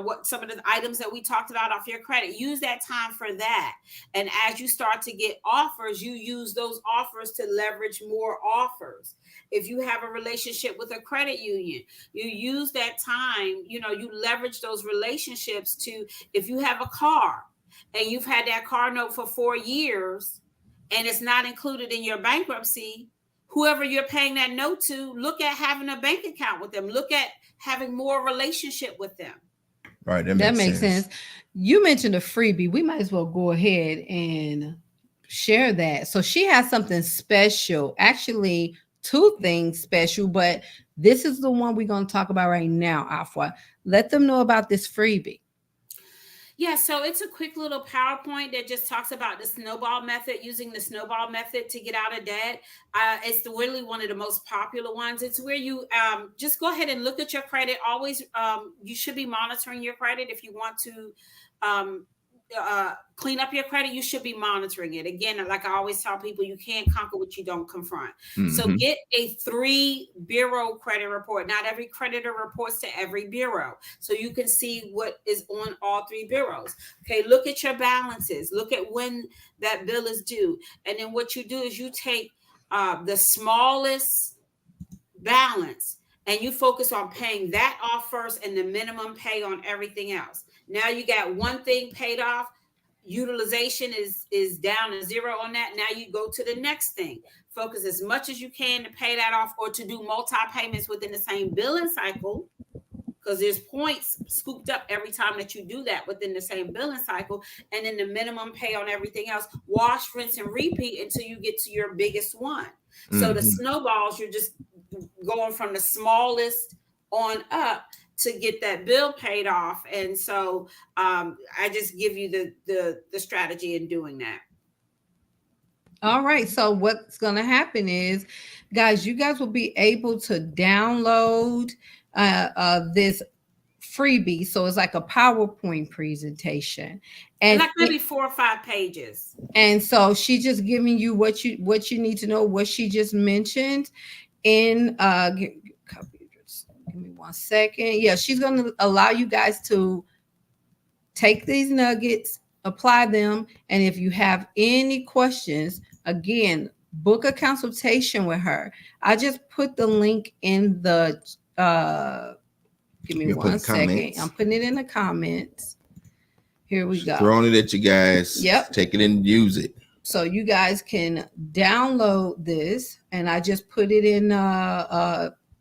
what some of the items that we talked about off your credit. Use that time for that. And as you start to get offers, you use those offers to leverage more offers. If you have a relationship with a credit union, you use that time, you leverage those relationships to, if you have a car and you've had that car note for 4 years and it's not included in your bankruptcy, whoever you're paying that note to, look at having a bank account with them. Look at having more relationship with them. Right. That makes sense. You mentioned a freebie. We might as well go ahead and share that. So she has something special, actually 2 things special, but this is the one we're going to talk about right now, Afua. Let them know about this freebie. Yeah, so it's a quick little PowerPoint that just talks about the snowball method, using the snowball method to get out of debt. It's really one of the most popular ones. It's where you just go ahead and look at your credit. Always, you should be monitoring your credit. If you want to clean up your credit, you should be monitoring it. Again, like I always tell people, you can't conquer what you don't confront. Mm-hmm. So get a 3 bureau credit report. Not every creditor reports to every bureau. So you can see what is on all 3 bureaus. Okay, look at your balances. Look at when that bill is due. And then what you do is you take the smallest balance and you focus on paying that off first and the minimum pay on everything else. Now you got one thing paid off. Utilization is down to 0 on that. Now you go to the next thing. Focus as much as you can to pay that off or to do multi-payments within the same billing cycle, because there's points scooped up every time that you do that within the same billing cycle. And then the minimum pay on everything else. Wash, rinse, and repeat until you get to your biggest one. Mm-hmm. So the snowballs, you're just going from the smallest on up to get that bill paid off. And so I just give you the strategy in doing that. All right. So what's going to happen is, guys, you guys will be able to download this freebie. So it's like a PowerPoint presentation. And like maybe 4 or 5 pages. And so she's just giving you what you need to know, what she just mentioned in give Give me 1 second. Yeah, she's going to allow you guys to take these nuggets, apply them, and if you have any questions, again, book a consultation with her. I just put the link in the give me 1 second. I'm putting it in the comments. Here we go. Throwing it at you guys. Yep. Take it and use it. So you guys can download this, and I just put it in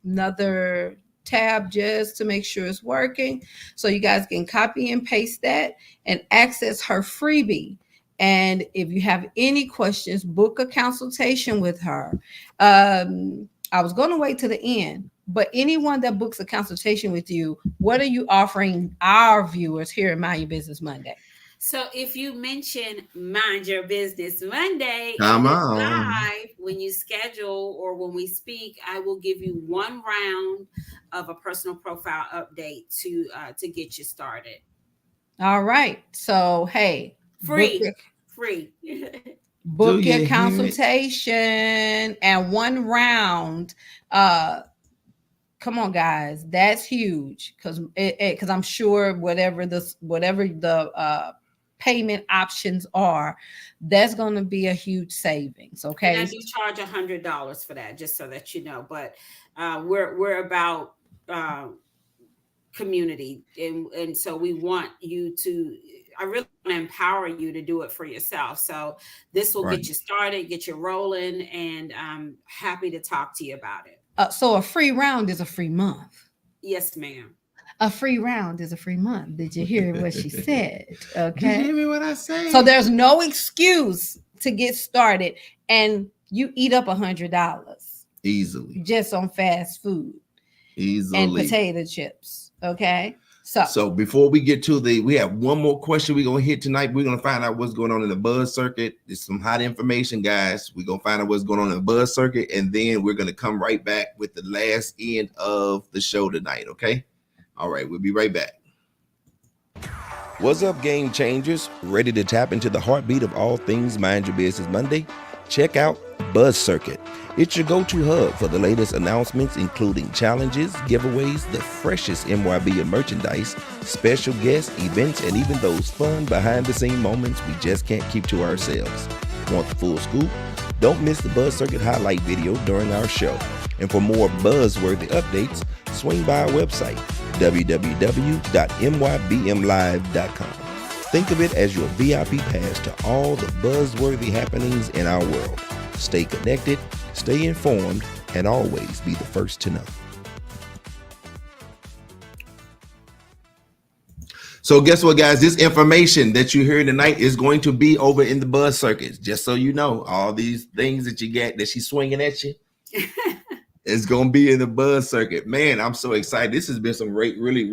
another tab just to make sure it's working. So you guys can copy and paste that and access her freebie. And if you have any questions, book a consultation with her. I was going to wait to the end, but anyone that books a consultation with you, what are you offering our viewers here at Mind Your Business Monday? So if you mention Mind Your Business Monday Come on. live, when you schedule or when we speak, I will give you 1 round of a personal profile update to get you started. All right. So hey, Free. Book your consultation and 1 round. Come on, guys, that's huge because I'm sure whatever the payment options are, that's going to be a huge savings. Okay, and I do charge $100 for that, just so that you know. But we're about community, and so we want you to. I really want to empower you to do it for yourself. So this will get you started, get you rolling, and I'm happy to talk to you about it. So a free round is a free month. Yes, ma'am. A free round is a free month. Did you hear what she said? Okay. Did you hear me what I said? So there's no excuse to get started, and you eat up $100 easily just on fast food, easily, and potato chips. Okay. So before we get to we have one more question we're going to hit tonight. We're going to find out what's going on in the buzz circuit. There's some hot information, guys. We're going to find out what's going on in the buzz circuit, and then we're going to come right back with the last end of the show tonight, okay? All right, we'll be right back. What's up, game changers? Ready to tap into the heartbeat of all things Mind Your Business Monday? Check out Buzz Circuit. It's your go-to hub for the latest announcements, including challenges, giveaways, the freshest MYBM merchandise, special guests, events, and even those fun behind-the-scene moments we just can't keep to ourselves. Want the full scoop? Don't miss the Buzz Circuit highlight video during our show. And for more buzzworthy updates, swing by our website, www.mybmlive.com. Think of it as your VIP pass to all the buzzworthy happenings in our world. Stay connected, stay informed, and always be the first to know. So guess what, guys? This information that you hear tonight is going to be over in the buzz circuits. Just so you know, all these things that you get that she's swinging at you, it's going to be in the buzz circuit. Man, I'm so excited. This has been some great, really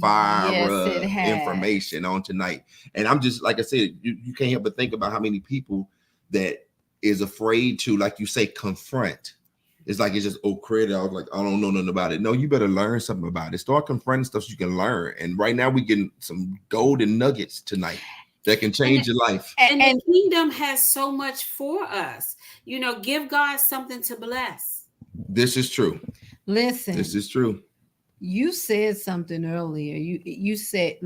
fire information on tonight. And I'm just, like I said, you can't help but think about how many people that is afraid to, like you say, confront. It's like, it's just, credit. I was like, I don't know nothing about it. No, you better learn something about it. Start confronting stuff so you can learn. And right now we getting some golden nuggets tonight that can change your life. And the kingdom has so much for us. You know, give God something to bless. This is true. Listen, this is true. You said something earlier. You said,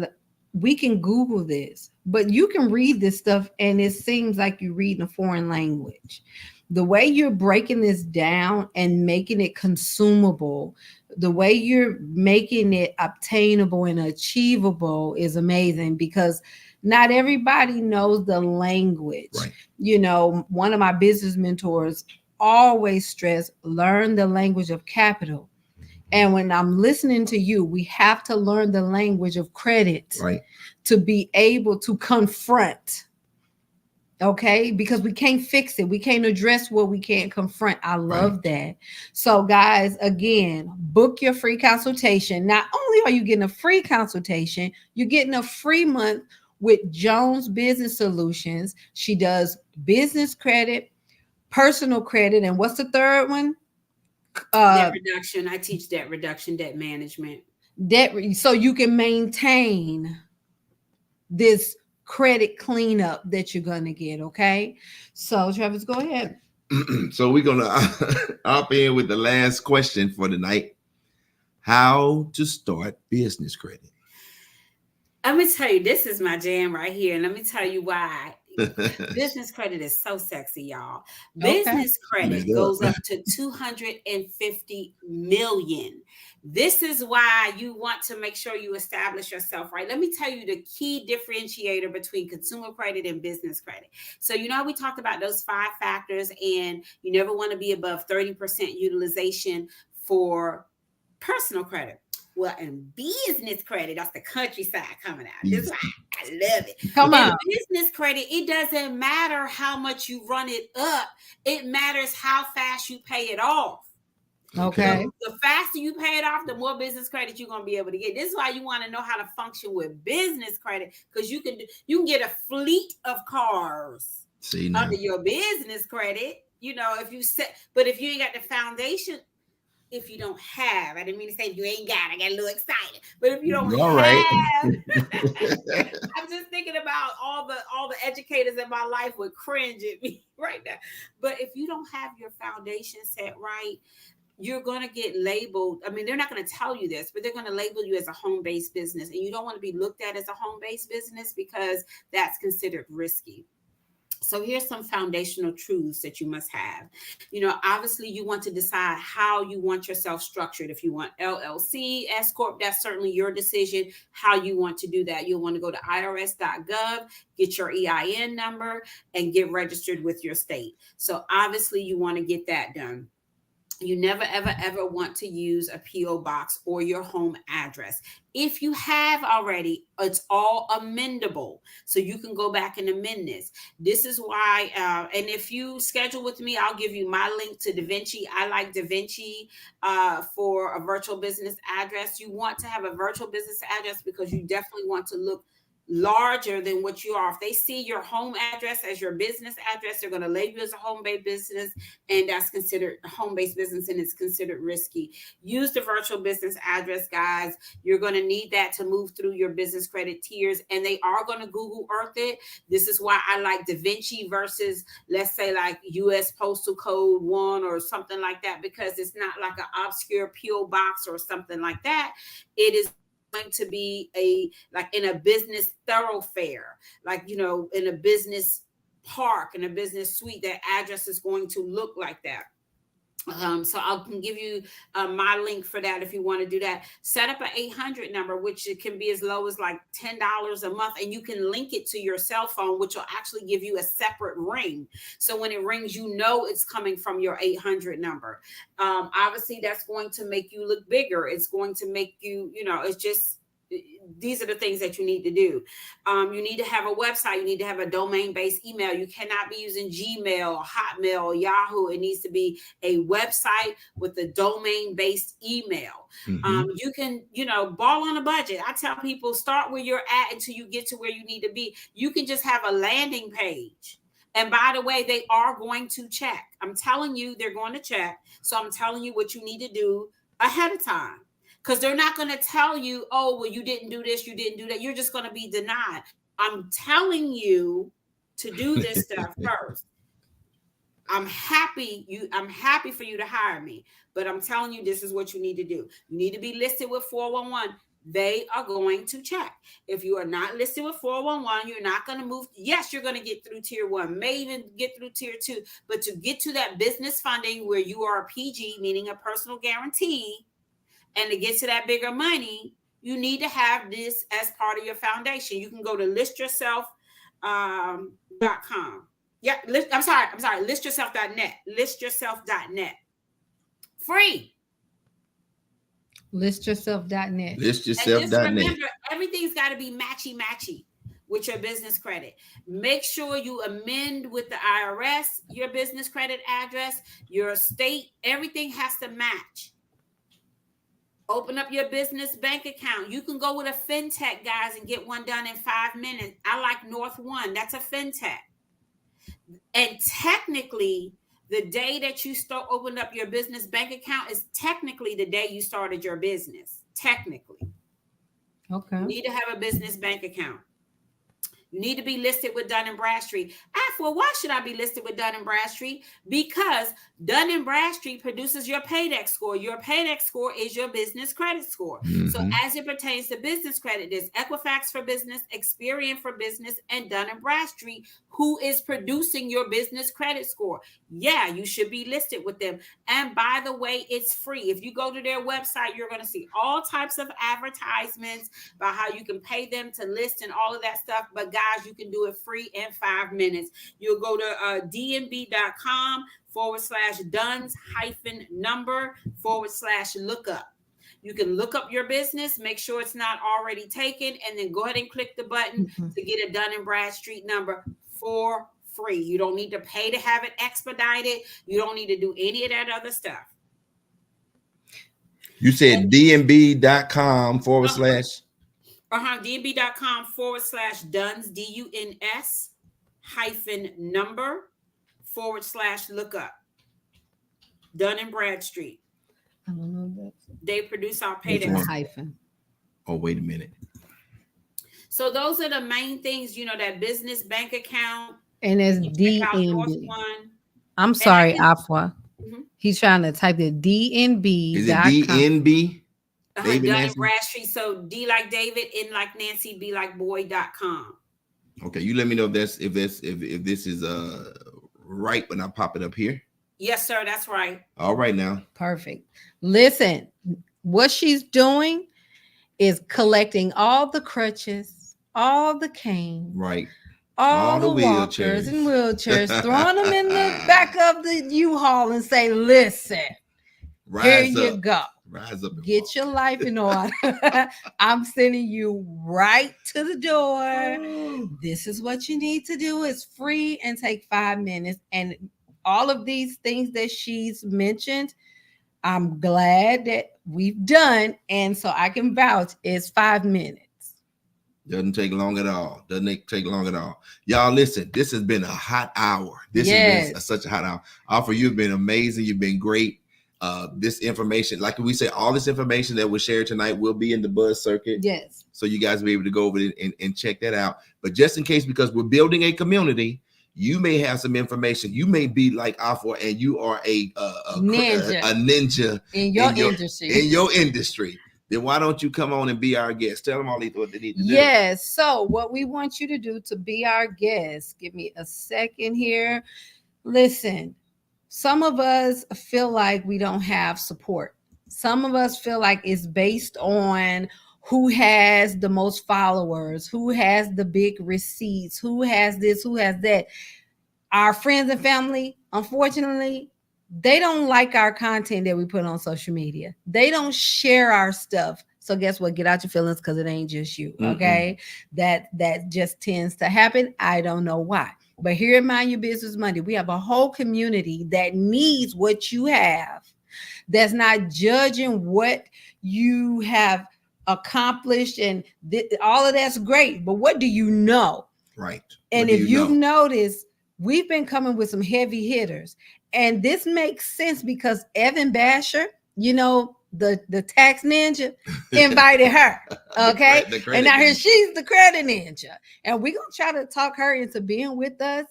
we can Google this, but you can read this stuff and it seems like you read in a foreign language. The way you're breaking this down and making it consumable, the way you're making it obtainable and achievable is amazing, because not everybody knows the language. Right. You know, one of my business mentors always stress, learn the language of capital. And when I'm listening to you, we have to learn the language of credit, right, to be able to confront. Okay, because we can't fix it. We can't address what we can't confront. I love that. So guys, again, book your free consultation. Not only are you getting a free consultation, you're getting a free month with Jones Business Solutions. She does business credit, personal credit, and what's the third one? Debt reduction. I teach debt reduction, debt management. So you can maintain this credit cleanup that you're gonna get. Okay, so Travis, go ahead. So we're gonna hop in with the last question for tonight. How to start business credit. Let me tell you, this is my jam right here. And let me tell you why. Business credit is so sexy, y'all. Business credit goes up to 250 million. This is why you want to make sure you establish yourself right. Let me tell you the key differentiator between consumer credit and business credit. So, you know, we talked about those 5 factors, and you never want to be above 30% utilization for personal credit. Well, in business credit, that's the countryside coming out. This is why I love it. Come on. Business credit, it doesn't matter how much you run it up. It matters how fast you pay it off. Okay. The faster you pay it off, the more business credit you're going to be able to get. This is why you want to know how to function with business credit, because you can get a fleet of cars under your business credit. You know, if you ain't got the foundation. If you don't have, I didn't mean to say you ain't got, I got a little excited, but if you don't have, I'm just thinking about all the educators in my life would cringe at me right now. But if you don't have your foundation set right, you're going to get labeled. I mean, they're not going to tell you this, but they're going to label you as a home-based business. And you don't want to be looked at as a home-based business because that's considered risky. So here's some foundational truths that you must have. You know, obviously you want to decide how you want yourself structured. If you want LLC, S Corp, that's certainly your decision how you want to do that. You'll want to go to irs.gov, get your EIN number, and get registered with your state. So obviously you want to get that done. You never, ever, ever want to use a P.O. box or your home address. If you have already, it's all amendable. So you can go back and amend this. This is why, and if you schedule with me, I'll give you my link to DaVinci. I like DaVinci for a virtual business address. You want to have a virtual business address because you definitely want to look larger than what you are. If they see your home address as your business address, they're going to label you as a home-based business, and that's considered a home-based business, and it's considered risky. Use the virtual business address, guys. You're going to need that to move through your business credit tiers, and they are going to Google Earth it. This is why I like DaVinci versus, let's say, like U.S. Postal Code 1 or something like that, because it's not like an obscure P.O. box or something like that. It is going to be like in a business thoroughfare, like, you know, in a business park, in a business suite, that address is going to look like that. So I can give you my link for that if you want to do that. Set up an 800 number, which it can be as low as like $10 a month, and you can link it to your cell phone, which will actually give you a separate ring. So when it rings, you know it's coming from your 800 number. Obviously, that's going to make you look bigger. It's going to make you, you know, it's just, these are the things that you need to do. You need to have a website. You need to have a domain-based email. You cannot be using Gmail or Hotmail or Yahoo. It needs to be a website with a domain-based email. You can, you know, ball on a budget. I tell people, start where you're at until you get to where you need to be. You can just have a landing page. And by the way, they are going to check. I'm telling you, they're going to check. So I'm telling you what you need to do ahead of time. Because they're not going to tell you, oh, well, you didn't do this, you didn't do that. You're just going to be denied. I'm telling you to do this stuff first. I'm happy for you to hire me, but I'm telling you, this is what you need to do. You need to be listed with 411. They are going to check. If you are not listed with 411, you're not going to move. Yes, you're going to get through tier 1, may even get through tier 2, but to get to that business funding where you are a PG, meaning a personal guarantee, and to get to that bigger money, you need to have this as part of your foundation. You can go to listyourself.com. Yeah, listyourself.net. Listyourself.net. Free. Listyourself.net. Listyourself.net. And just remember, everything's got to be matchy with your business credit. Make sure you amend with the IRS, your business credit address, your state, everything has to match. Open up your business bank account. You can go with a fintech, guys, and get one done in 5 minutes. I like North One. That's a fintech. And technically, the day that you start opening up your business bank account is technically the day you started your business. Technically. Okay. You need to have a business bank account. You need to be listed with Dun & Bradstreet. Afua, why should I be listed with Dun & Bradstreet? Because Dun & Bradstreet produces your PAYDEX score. Your PAYDEX score is your business credit score. Mm-hmm. So as it pertains to business credit, there's Equifax for Business, Experian for Business, and Dun & Bradstreet, who is producing your business credit score. Yeah, you should be listed with them. And by the way, it's free. If you go to their website, you're going to see all types of advertisements about how you can pay them to list and all of that stuff. But guys, you can do it free in 5 minutes. You'll go to dnb.com/duns-number/lookup. You can look up your business, make sure it's not already taken, and then go ahead and click the button to get a Dun & Bradstreet number for free. You don't need to pay to have it expedited. You don't need to do any of that other stuff. You said dnb.com / dnb.com/duns, DUNS-number/lookup. Dun & Bradstreet. I don't know that. They produce our PAYDEX. Hyphen. Oh, wait a minute. So those are the main things, that business bank account. And it's DNB. I'm sorry, Afua. He's trying to type the DNB. Is it DNB? Dun & Bradstreet. So D like David, N like Nancy, B like boy.com. Okay, you let me know if this is right when I pop it up here. Yes, sir, that's right. All right now. Perfect. Listen, what she's doing is collecting all the crutches, all the canes, right, all the walkers and wheelchairs, throwing them in the back of the U-Haul and say, listen, here you go. Rise up. Get your life in order. I'm sending you right to the door. This is what you need to do. It's free and take 5 minutes. And all of these things that she's mentioned, I'm glad that we've done. And so I can vouch it's 5 minutes. Doesn't take long at all. Y'all listen, this has been a hot hour. This has been such a hot hour. Afua, you've been amazing. You've been great. This information, like we say, all this information that was shared tonight will be in the Buzz Circuit. Yes. So you guys will be able to go over it and check that out. But just in case, because we're building a community, you may have some information. You may be like Afua and you are a ninja in your industry. In your industry. Then why don't you come on and be our guest? Tell them all what they need to do. Yes. So what we want you to do to be our guest, give me a second here. Listen, some of us feel like we don't have support. Some of us feel like it's based on who has the most followers, who has the big receipts, who has this, who has that. Our friends and family, unfortunately, they don't like our content that we put on social media. They don't share our stuff. So guess what? Get out your feelings because it ain't just you. Okay. That just tends to happen. I don't know why. But here at Mind Your Business Monday, we have a whole community that needs what you have, that's not judging what you have accomplished, and all of that's great. But what do you know? Right. And if you've noticed, we've been coming with some heavy hitters. And this makes sense because Evan Basher, the tax ninja, invited her. Okay. And now here she's the credit ninja. And we're going to try to talk her into being with us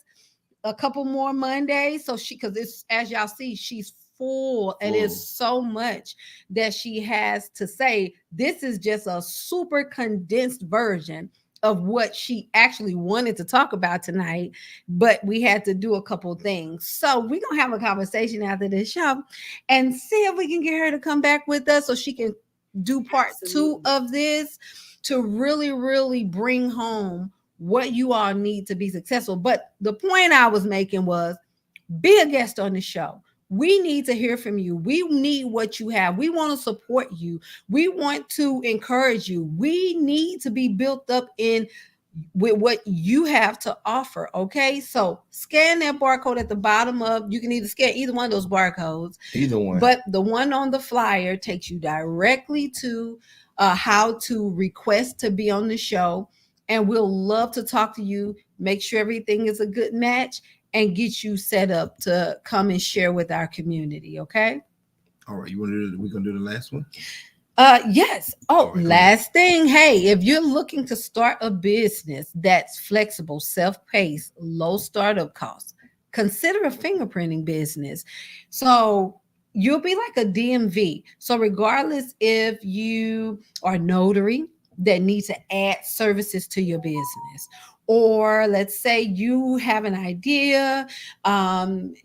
a couple more Mondays. So because it's, as y'all see, she's full and it's so much that she has to say. This is just a super condensed version of what she actually wanted to talk about tonight, but we had to do a couple things. So we're going to have a conversation after this show and see if we can get her to come back with us so she can do part 2 of this to really, really bring home what you all need to be successful. But the point I was making was be a guest on the show. We need to hear from you. We need what you have. We want to support you. We want to encourage you. We need to be built up with what you have to offer. Okay. So scan that barcode at the bottom you can either scan either one of those barcodes. Either one. But the one on the flyer takes you directly to how to request to be on the show. And we'll love to talk to you, make sure everything is a good match, and get you set up to come and share with our community. Okay. All right. We're going to do the last one. Yes. All Oh, right, go last thing. Hey, if you're looking to start a business that's flexible, self-paced, low startup costs, consider a fingerprinting business. So you'll be like a DMV. So regardless if you are notary that needs to add services to your business, or let's say you have an idea,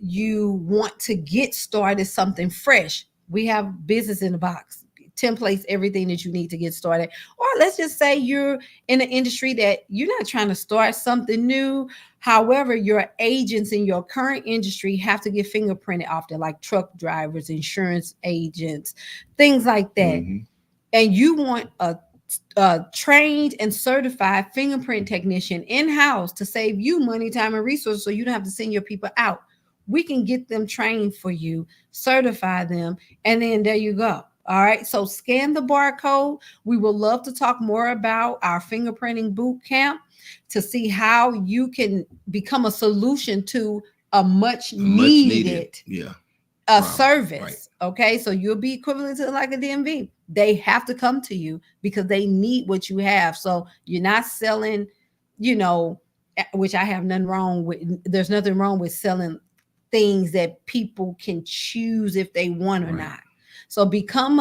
you want to get started something fresh. We have business in the box templates, everything that you need to get started. Or let's just say you're in an industry that you're not trying to start something new. However, your agents in your current industry have to get fingerprinted often, like truck drivers, insurance agents, things like that. Mhm. And you want a trained and certified fingerprint technician in-house to save you money, time, and resources so you don't have to send your people out. We can get them trained for you, certify them, and then there you go. All right. So scan the barcode. We would love to talk more about our fingerprinting boot camp to see how you can become a solution to a much needed Yeah. service. Right. Okay. So you'll be equivalent to like a DMV. They have to come to you because they need what you have. So you're not selling, which I have nothing wrong with. There's nothing wrong with selling things that people can choose if they want or not. So become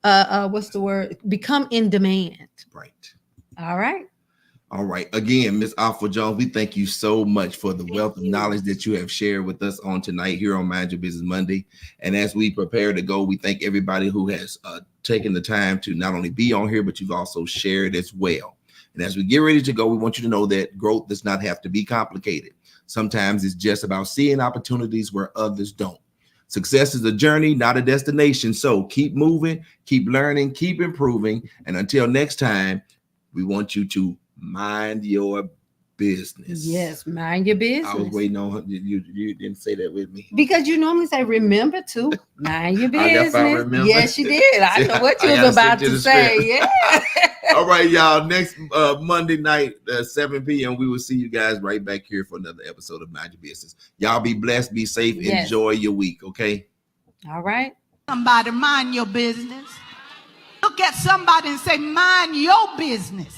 what's the word? Become in demand. Right. All right. All right. Again, Miss Afua Jones, we thank you so much for the wealth of knowledge that you have shared with us on tonight here on Mind Your Business Monday. And as we prepare to go, we thank everybody who has taken the time to not only be on here, but you've also shared as well. And as we get ready to go, we want you to know that growth does not have to be complicated. Sometimes it's just about seeing opportunities where others don't. Success is a journey, not a destination. So keep moving, keep learning, keep improving. And until next time, we want you to mind your business. Yes, mind your business. I was waiting on you. You didn't say that with me. Because you normally say, remember to mind your business. I remember. Yes, you did. I know what you was about to say. Yeah. All right, y'all. Next Monday night, 7 p.m., we will see you guys right back here for another episode of Mind Your Business. Y'all be blessed, be safe, enjoy your week, okay? All right. Somebody mind your business. Look at somebody and say, mind your business.